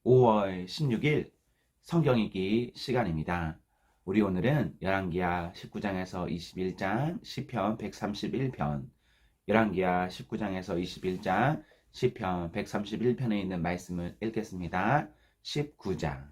5월 16일 성경 읽기 시간입니다. 우리 오늘은 열왕기하 19장에서 21장, 시편 131편, 열왕기하 19장에서 21장, 시편 131편에 있는 말씀을 읽겠습니다. 19장.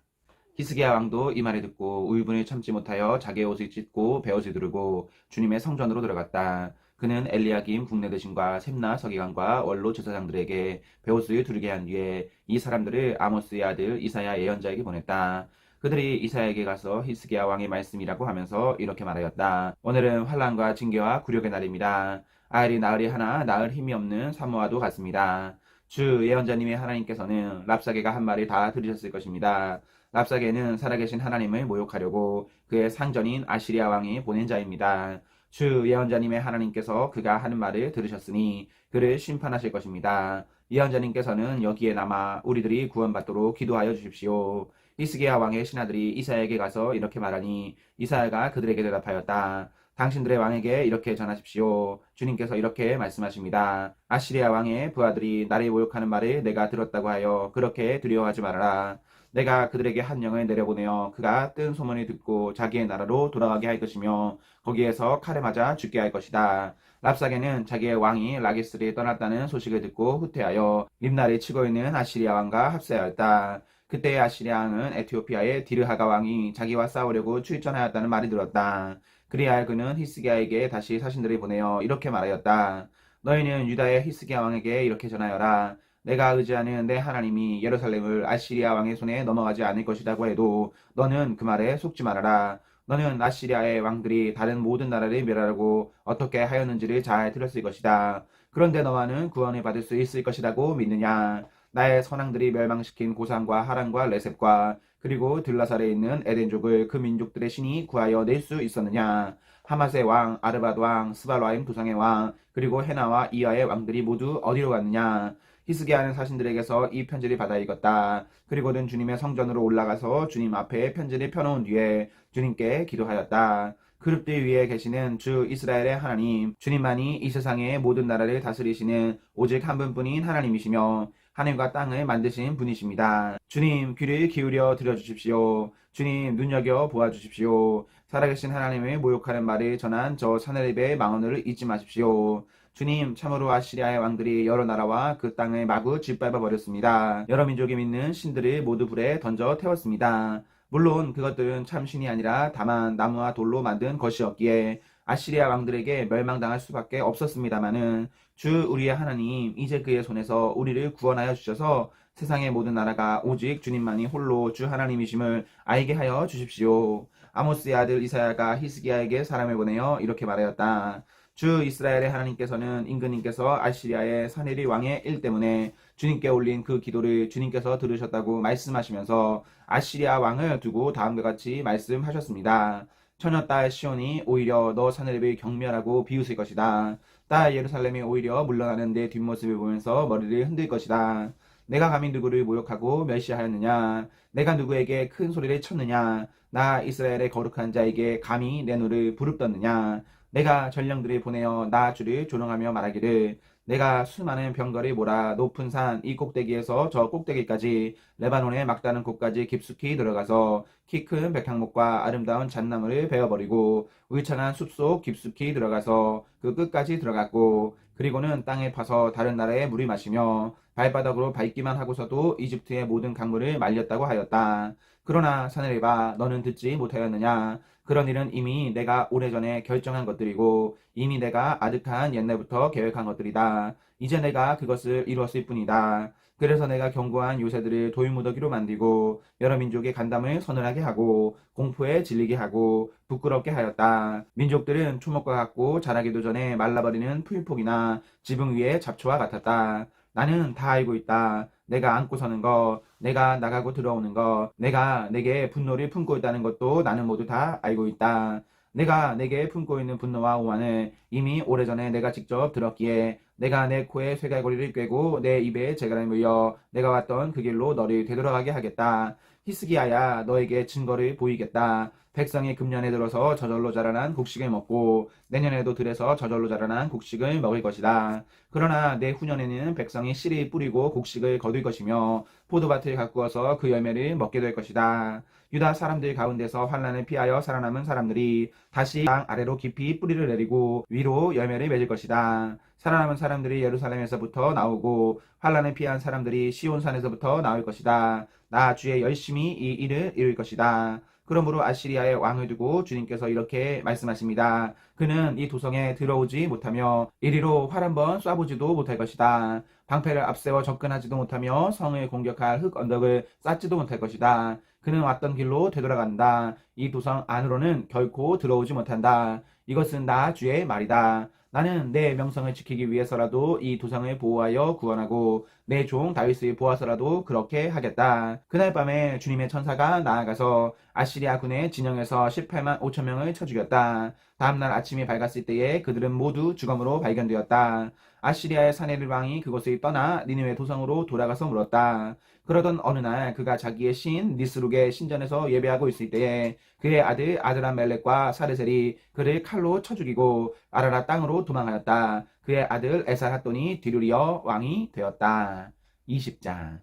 히스기야 왕도 이 말을 듣고 울분을 참지 못하여 자기의 옷을 찢고 베옷을 두르고 주님의 성전으로 들어갔다. 그는 엘리야김 국내대신과 셈나 서기관과 원로 제사장들에게 베옷을 두르게 한 뒤에 이 사람들을 아모스의 아들 이사야 예언자에게 보냈다. 그들이 이사야에게 가서 히스기야 왕의 말씀이라고 하면서 이렇게 말하였다. 오늘은 환난과 징계와 굴욕의 날입니다. 아을이 나으리 하나 낳을 힘이 없는 사모아도 같습니다. 주 예언자님의 하나님께서는 랍사게가 한 말을 다 들으셨을 것입니다. 랍사게는 살아계신 하나님을 모욕하려고 그의 상전인 아시리아 왕이 보낸 자입니다. 주 예언자님의 하나님께서 그가 하는 말을 들으셨으니 그를 심판하실 것입니다. 예언자님께서는 여기에 남아 우리들이 구원받도록 기도하여 주십시오. 히스기야 왕의 신하들이 이사야에게 가서 이렇게 말하니 이사야가 그들에게 대답하였다. 당신들의 왕에게 이렇게 전하십시오. 주님께서 이렇게 말씀하십니다. 아시리아 왕의 부하들이 나를 모욕하는 말을 내가 들었다고 하여 그렇게 두려워하지 말아라. 내가 그들에게 한 영을 내려보내어 그가 뜬 소문을 듣고 자기의 나라로 돌아가게 할 것이며 거기에서 칼에 맞아 죽게 할 것이다. 랍사게는 자기의 왕이 라기스를 떠났다는 소식을 듣고 후퇴하여 림나를 치고 있는 아시리아 왕과 합세하였다. 그때 아시리아 왕은 에티오피아의 디르하가 왕이 자기와 싸우려고 출전하였다는 말을 들었다. 그리하여 그는 히스기야에게 다시 사신들을 보내어 이렇게 말하였다. 너희는 유다의 히스기야 왕에게 이렇게 전하여라. 내가 의지하는 내 하나님이 예루살렘을 아시리아 왕의 손에 넘어가지 않을 것이라고 해도 너는 그 말에 속지 말아라. 너는 아시리아의 왕들이 다른 모든 나라를 멸하려고 어떻게 하였는지를 잘 들었을 것이다. 그런데 너와는 구원을 받을 수 있을 것이라고 믿느냐? 나의 선왕들이 멸망시킨 고산과 하란과 레셉과 그리고 들라살에 있는 에덴족을 그 민족들의 신이 구하여 낼 수 있었느냐? 하맛의 왕, 아르밧 왕, 스발와임 두상의 왕, 그리고 헤나와 이하의 왕들이 모두 어디로 갔느냐? 히스기야는 사신들에게서 이 편지를 받아 읽었다. 그리고는 주님의 성전으로 올라가서 주님 앞에 편지를 펴놓은 뒤에 주님께 기도하였다. 그룹들 위에 계시는 주 이스라엘의 하나님, 주님만이 이 세상의 모든 나라를 다스리시는 오직 한 분뿐인 하나님이시며 하늘과 땅을 만드신 분이십니다. 주님 귀를 기울여 들어주십시오. 주님 눈여겨 보아주십시오. 살아계신 하나님을 모욕하는 말을 전한 저 사내립의 망언을 잊지 마십시오. 주님, 참으로 아시리아의 왕들이 여러 나라와 그 땅을 마구 짓밟아 버렸습니다. 여러 민족이 믿는 신들을 모두 불에 던져 태웠습니다. 물론 그것들은 참 신이 아니라 다만 나무와 돌로 만든 것이었기에 아시리아 왕들에게 멸망당할 수밖에 없었습니다마는 주 우리의 하나님 이제 그의 손에서 우리를 구원하여 주셔서 세상의 모든 나라가 오직 주님만이 홀로 주 하나님이심을 알게 하여 주십시오. 아모스의 아들 이사야가 히스기야에게 사람을 보내어 이렇게 말하였다. 주 이스라엘의 하나님께서는 임금님께서 아시리아의 사네리 왕의 일 때문에 주님께 올린 그 기도를 주님께서 들으셨다고 말씀하시면서 아시리아 왕을 두고 다음과 같이 말씀하셨습니다. 처녀 딸 시온이 오히려 너 사네립을 경멸하고 비웃을 것이다. 딸 예루살렘이 오히려 물러나는 내 뒷모습을 보면서 머리를 흔들 것이다. 내가 감히 누구를 모욕하고 멸시하였느냐? 내가 누구에게 큰 소리를 쳤느냐? 나 이스라엘의 거룩한 자에게 감히 내 노를 부릅떴느냐? 내가 전령들을 보내어 나 주를 조롱하며 말하기를 내가 수많은 병거를 몰아 높은 산 이 꼭대기에서 저 꼭대기까지 레바논의 막다른 곳까지 깊숙이 들어가서 키 큰 백향목과 아름다운 잣나무를 베어버리고 울창한 숲속 깊숙이 들어가서 그 끝까지 들어갔고 그리고는 땅을 파서 다른 나라의 물을 마시며 발바닥으로 밟기만 하고서도 이집트의 모든 강물을 말렸다고 하였다. 그러나 사내리바 너는 듣지 못하였느냐? 그런 일은 이미 내가 오래전에 결정한 것들이고 이미 내가 아득한 옛날부터 계획한 것들이다. 이제 내가 그것을 이루었을 뿐이다. 그래서 내가 견고한 요새들을 돌무더기로 만들고 여러 민족의 간담을 서늘하게 하고 공포에 질리게 하고 부끄럽게 하였다. 민족들은 초목과 같고 자라기도 전에 말라버리는 풀폭이나 지붕 위의 잡초와 같았다. 나는 다 알고 있다. 내가 안고 서는 거, 내가 나가고 들어오는 거, 내가 내게 분노를 품고 있다는 것도 나는 모두 다 알고 있다. 내가 내게 품고 있는 분노와 오만을 이미 오래전에 내가 직접 들었기에 내가 내 코에 쇠갈고리를 꿰고 내 입에 재갈을 물려 내가 왔던 그 길로 너를 되돌아가게 하겠다. 히스기야야 너에게 증거를 보이겠다. 백성이 금년에 들어서 저절로 자라난 곡식을 먹고 내년에도 들에서 저절로 자라난 곡식을 먹을 것이다. 그러나 내 후년에는 백성이 씨를 뿌리고 곡식을 거둘 것이며 포도밭을 가꾸어서 그 열매를 먹게 될 것이다. 유다 사람들 가운데서 환난을 피하여 살아남은 사람들이 다시 땅 아래로 깊이 뿌리를 내리고 위로 열매를 맺을 것이다. 살아남은 사람들이 예루살렘에서부터 나오고 환난을 피한 사람들이 시온산에서부터 나올 것이다. 나 주의 열심히 이 일을 이룰 것이다. 그러므로 아시리아의 왕을 두고 주님께서 이렇게 말씀하십니다. 그는 이 도성에 들어오지 못하며 이리로 활 한 번 쏴보지도 못할 것이다. 방패를 앞세워 접근하지도 못하며 성을 공격할 흙 언덕을 쌓지도 못할 것이다. 그는 왔던 길로 되돌아간다. 이 도성 안으로는 결코 들어오지 못한다. 이것은 나 주의 말이다. 나는 내 명성을 지키기 위해서라도 이 도성을 보호하여 구원하고 내 종 다윗을 보아서라도 그렇게 하겠다. 그날 밤에 주님의 천사가 나아가서 아시리아 군의 진영에서 18만 5천 명을 쳐 죽였다. 다음날 아침이 밝았을 때에 그들은 모두 죽음으로 발견되었다. 아시리아의 사네립 왕이 그곳을 떠나 니느웨 도성으로 돌아가서 물었다. 그러던 어느 날 그가 자기의 신 니스룩의 신전에서 예배하고 있을 때에 그의 아들 아드람멜렉과 사르셀이 그를 칼로 쳐 죽이고 아라라 땅으로 도망하였다. 그의 아들 에살핫돈이 뒤를 이어 왕이 되었다. 20장.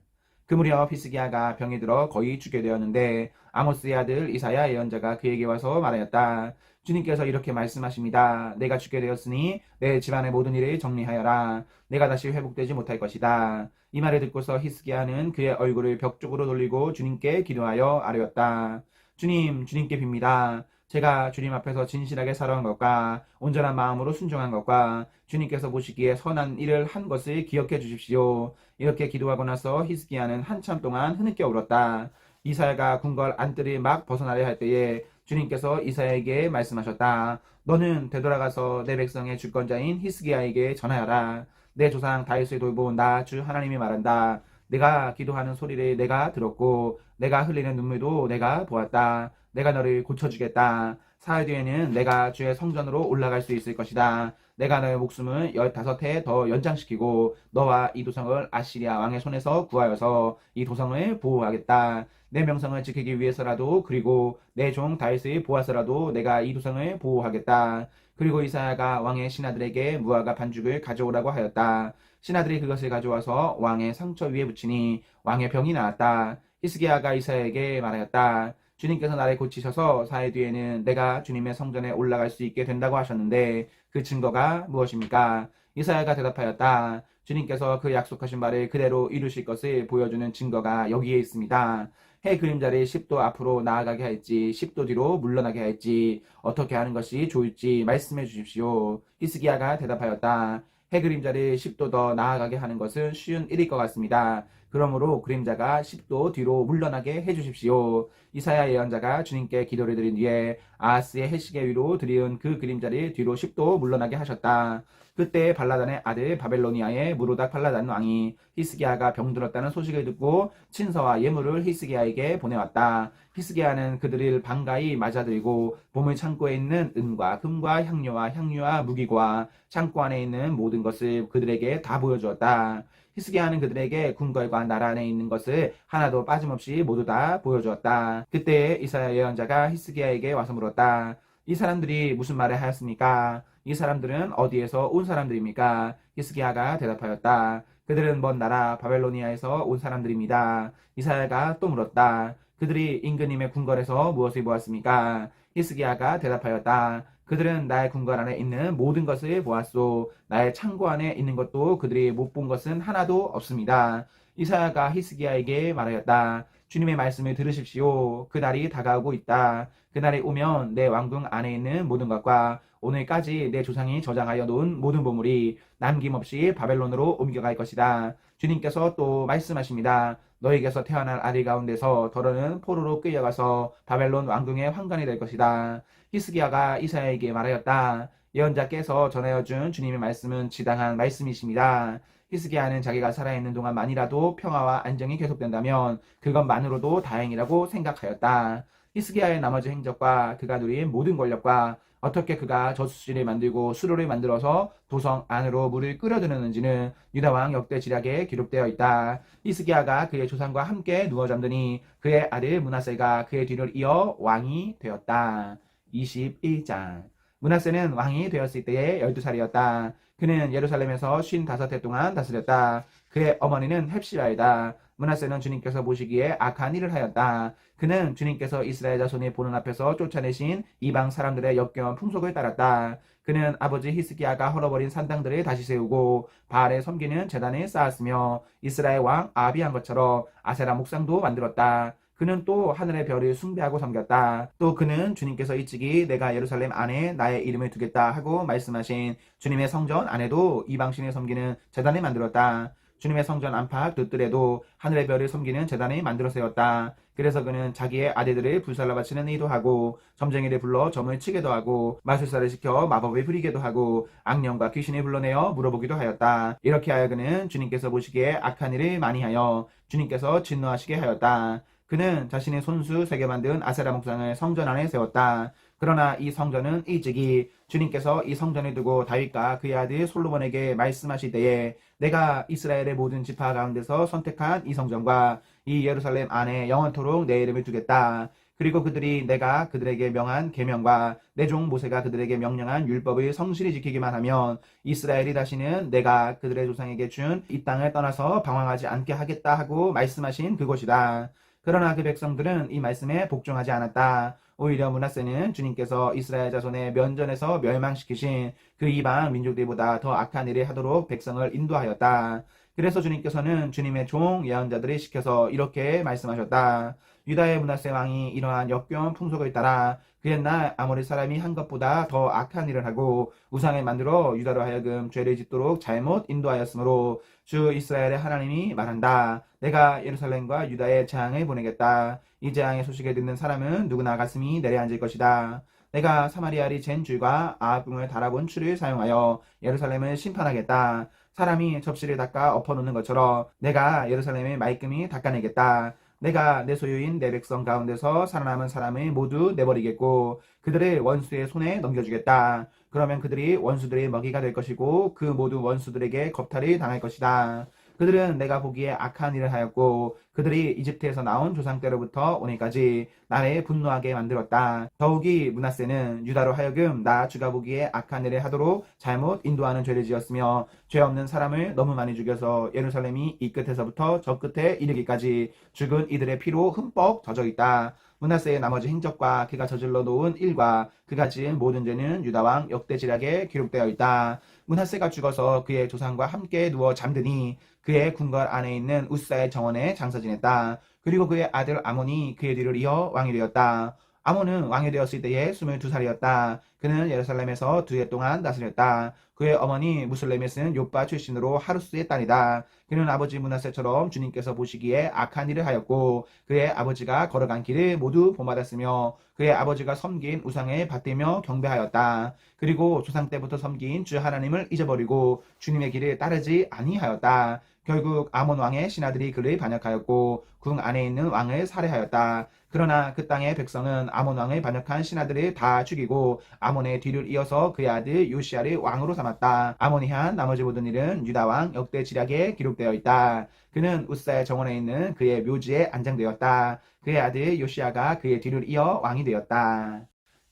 그 무렵 히스기야가 병이 들어 거의 죽게 되었는데 아모스의 아들 이사야 예언자가 그에게 와서 말하였다. 주님께서 이렇게 말씀하십니다. 내가 죽게 되었으니 내 집안의 모든 일을 정리하여라. 내가 다시 회복되지 못할 것이다. 이 말을 듣고서 히스기야는 그의 얼굴을 벽 쪽으로 돌리고 주님께 기도하여 아뢰었다. 주님, 주님께 빕니다. 제가 주님 앞에서 진실하게 살아온 것과 온전한 마음으로 순종한 것과 주님께서 보시기에 선한 일을 한 것을 기억해 주십시오. 이렇게 기도하고 나서 히스기야는 한참 동안 흐느껴 울었다. 이사야가 궁궐 안뜰을 막 벗어나려 할 때에 주님께서 이사야에게 말씀하셨다. 너는 되돌아가서 내 백성의 주권자인 히스기야에게 전하여라. 내 조상 다윗을 돌본 나 주 하나님이 말한다. 내가 기도하는 소리를 내가 들었고 내가 흘리는 눈물도 내가 보았다. 내가 너를 고쳐주겠다. 사흘 뒤에는 내가 주의 성전으로 올라갈 수 있을 것이다. 내가 너의 목숨을 15해 더 연장시키고 너와 이 도성을 아시리아 왕의 손에서 구하여서 이 도성을 보호하겠다. 내 명성을 지키기 위해서라도 그리고 내 종 다윗을 보아서라도 내가 이 도성을 보호하겠다. 그리고 이사야가 왕의 신하들에게 무화과 반죽을 가져오라고 하였다. 신하들이 그것을 가져와서 왕의 상처 위에 붙이니 왕의 병이 나았다. 히스기야가 이사야에게 말하였다. 주님께서 나를 고치셔서 사흘 뒤에는 내가 주님의 성전에 올라갈 수 있게 된다고 하셨는데 그 증거가 무엇입니까? 이사야가 대답하였다. 주님께서 그 약속하신 말을 그대로 이루실 것을 보여주는 증거가 여기에 있습니다. 해 그림자를 10도 앞으로 나아가게 할지 10도 뒤로 물러나게 할지 어떻게 하는 것이 좋을지 말씀해 주십시오. 히스기야가 대답하였다. 해 그림자를 10도 더 나아가게 하는 것은 쉬운 일일 것 같습니다. 그러므로 그림자가 10도 뒤로 물러나게 해주십시오. 이사야 예언자가 주님께 기도를 드린 뒤에 아하스의 해시계 위로 들이은 그 그림자를 뒤로 10도 물러나게 하셨다. 그때 발라단의 아들 바벨로니아의 무로닥 발라단 왕이 히스기야가 병들었다는 소식을 듣고 친서와 예물을 히스기야에게 보내왔다. 히스기야는 그들을 반가이 맞아들이고 보물 창고에 있는 은과 금과 향료와 무기과 창고 안에 있는 모든 것을 그들에게 다 보여주었다. 히스기야는 그들에게 궁궐과 나라 안에 있는 것을 하나도 빠짐없이 모두 다 보여주었다. 그때 이사야 예언자가 히스기야에게 와서 물었다. 이 사람들이 무슨 말을 하였습니까? 이 사람들은 어디에서 온 사람들입니까? 히스기야가 대답하였다. 그들은 먼 나라 바벨로니아에서 온 사람들입니다. 이사야가 또 물었다. 그들이 임금님의 궁궐에서 무엇을 보았습니까? 히스기야가 대답하였다. 그들은 나의 궁궐 안에 있는 모든 것을 보았소. 나의 창고 안에 있는 것도 그들이 못 본 것은 하나도 없습니다. 이사야가 히스기야에게 말하였다. 주님의 말씀을 들으십시오. 그 날이 다가오고 있다. 그 날이 오면 내 왕궁 안에 있는 모든 것과 오늘까지 내 조상이 저장하여 놓은 모든 보물이 남김없이 바벨론으로 옮겨갈 것이다. 주님께서 또 말씀하십니다. 너에게서 태어날 아들 가운데서 더러는 포로로 끌려가서 바벨론 왕궁의 환관이 될 것이다. 히스기야가 이사야에게 말하였다. 예언자께서 전하여준 주님의 말씀은 지당한 말씀이십니다. 히스기야는 자기가 살아있는 동안만이라도 평화와 안정이 계속된다면 그것만으로도 다행이라고 생각하였다. 히스기야의 나머지 행적과 그가 누린 모든 권력과 어떻게 그가 저수지를 만들고 수로를 만들어서 도성 안으로 물을 끌어들였는지는 유다왕 역대지략에 기록되어 있다. 히스기야가 그의 조상과 함께 누워 잠드니 그의 아들 므낫세가 그의 뒤를 이어 왕이 되었다. 21장. 므낫세는 왕이 되었을 때에 12살이었다. 그는 예루살렘에서 55해 동안 다스렸다. 그의 어머니는 헵시바이다. 므낫세는 주님께서 보시기에 악한 일을 하였다. 그는 주님께서 이스라엘 자손이 보는 앞에서 쫓아내신 이방 사람들의 역겨운 풍속을 따랐다. 그는 아버지 히스기야가 헐어버린 산당들을 다시 세우고 바알에 섬기는 제단을 쌓았으며 이스라엘 왕 아합이 한 것처럼 아세라 목상도 만들었다. 그는 또 하늘의 별을 숭배하고 섬겼다. 또 그는 주님께서 일찍이 내가 예루살렘 안에 나의 이름을 두겠다 하고 말씀하신 주님의 성전 안에도 이방신을 섬기는 제단을 만들었다. 주님의 성전 안팎 돛들에도 하늘의 별을 섬기는 제단을 만들어 세웠다. 그래서 그는 자기의 아들들을 불살라 바치는 일도 하고 점쟁이를 불러 점을 치게도 하고 마술사를 시켜 마법을 부리게도 하고 악령과 귀신을 불러내어 물어보기도 하였다. 이렇게 하여 그는 주님께서 보시기에 악한 일을 많이 하여 주님께서 진노하시게 하였다. 그는 자신의 손수 세게 만든 아세라 목상을 성전 안에 세웠다. 그러나 이 성전은 일찍이 주님께서 이 성전을 두고 다윗과 그의 아들 솔로몬에게 말씀하실 때에 내가 이스라엘의 모든 지파 가운데서 선택한 이 성전과 이 예루살렘 안에 영원토록 내 이름을 두겠다. 그리고 그들이 내가 그들에게 명한 계명과 내 종 모세가 그들에게 명령한 율법을 성실히 지키기만 하면 이스라엘이 다시는 내가 그들의 조상에게 준 이 땅을 떠나서 방황하지 않게 하겠다 하고 말씀하신 그곳이다. 그러나 그 백성들은 이 말씀에 복종하지 않았다. 오히려 므낫세는 주님께서 이스라엘 자손의 면전에서 멸망시키신 그 이방 민족들보다 더 악한 일을 하도록 백성을 인도하였다. 그래서 주님께서는 주님의 종 예언자들을 시켜서 이렇게 말씀하셨다. 유다의 므낫세 왕이 이러한 역겨운 풍속을 따라 그 옛날 아모리 사람이 한 것보다 더 악한 일을 하고 우상을 만들어 유다로 하여금 죄를 짓도록 잘못 인도하였으므로 주 이스라엘의 하나님이 말한다. 내가 예루살렘과 유다의 재앙을 보내겠다. 이 재앙의 소식을 듣는 사람은 누구나 가슴이 내려앉을 것이다. 내가 사마리아리 잰 줄과 아합궁을 달아본 줄을 사용하여 예루살렘을 심판하겠다. 사람이 접시를 닦아 엎어놓는 것처럼 내가 예루살렘의 말끔히 닦아내겠다. 내가 내 소유인 내 백성 가운데서 살아남은 사람을 모두 내버리겠고 그들을 원수의 손에 넘겨주겠다. 그러면 그들이 원수들의 먹이가 될 것이고 그 모든 원수들에게 겁탈을 당할 것이다. 그들은 내가 보기에 악한 일을 하였고 그들이 이집트에서 나온 조상 때로부터 오늘까지 나를 분노하게 만들었다. 더욱이 므낫세는 유다로 하여금 나 주가 보기에 악한 일을 하도록 잘못 인도하는 죄를 지었으며 죄 없는 사람을 너무 많이 죽여서 예루살렘이 이 끝에서부터 저 끝에 이르기까지 죽은 이들의 피로 흠뻑 젖어 있다. 므낫세의 나머지 행적과 그가 저질러 놓은 일과 그가 지은 모든 죄는 유다왕 역대지략에 기록되어 있다. 므낫세가 죽어서 그의 조상과 함께 누워 잠드니 그의 궁궐 안에 있는 우사의 정원에 장사 지냈다. 그리고 그의 아들 아몬이 그의 뒤를 이어 왕이 되었다. 아몬은 왕이 되었을 때에 22살이었다. 그는 예루살렘에서 2해 동안 다스렸다. 그의 어머니 무슬렘에 쓴 욥바 출신으로 하루스의 딸이다. 그는 아버지 므낫세처럼 주님께서 보시기에 악한 일을 하였고 그의 아버지가 걸어간 길을 모두 본받았으며 그의 아버지가 섬긴 우상에 받들며 경배하였다. 그리고 조상 때부터 섬긴 주 하나님을 잊어버리고 주님의 길을 따르지 아니하였다. 결국 아몬 왕의 신하들이 그를 반역하였고 궁 안에 있는 왕을 살해하였다. 그러나 그 땅의 백성은 아몬 왕을 반역한 신하들을 다 죽이고 아몬의 뒤를 이어서 그의 아들 요시야를 왕으로 삼았다. 아몬이 한 나머지 모든 일은 유다 왕 역대 지략에 기록되어 있다. 그는 우사의 정원에 있는 그의 묘지에 안장되었다. 그의 아들 요시야가 그의 뒤를 이어 왕이 되었다.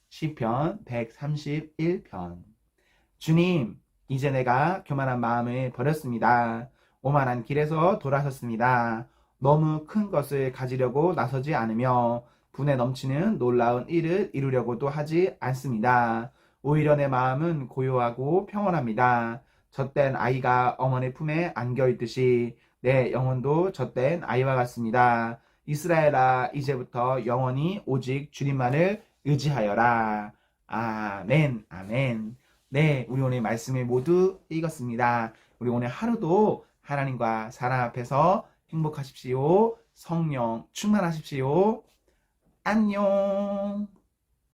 시편 131편. 주님, 이제 내가 교만한 마음을 버렸습니다. 오만한 길에서 돌아섰습니다. 너무 큰 것을 가지려고 나서지 않으며 분에 넘치는 놀라운 일을 이루려고도 하지 않습니다. 오히려 내 마음은 고요하고 평온합니다. 젖된 아이가 어머니 품에 안겨 있듯이 내 영혼도 젖된 아이와 같습니다. 이스라엘아, 이제부터 영원히 오직 주님만을 의지하여라. 아멘, 아멘. 네, 우리 오늘 말씀을 모두 읽었습니다. 우리 오늘 하루도 하나님과 사랑 앞에서 행복하십시오. 성령 충만하십시오. 안녕.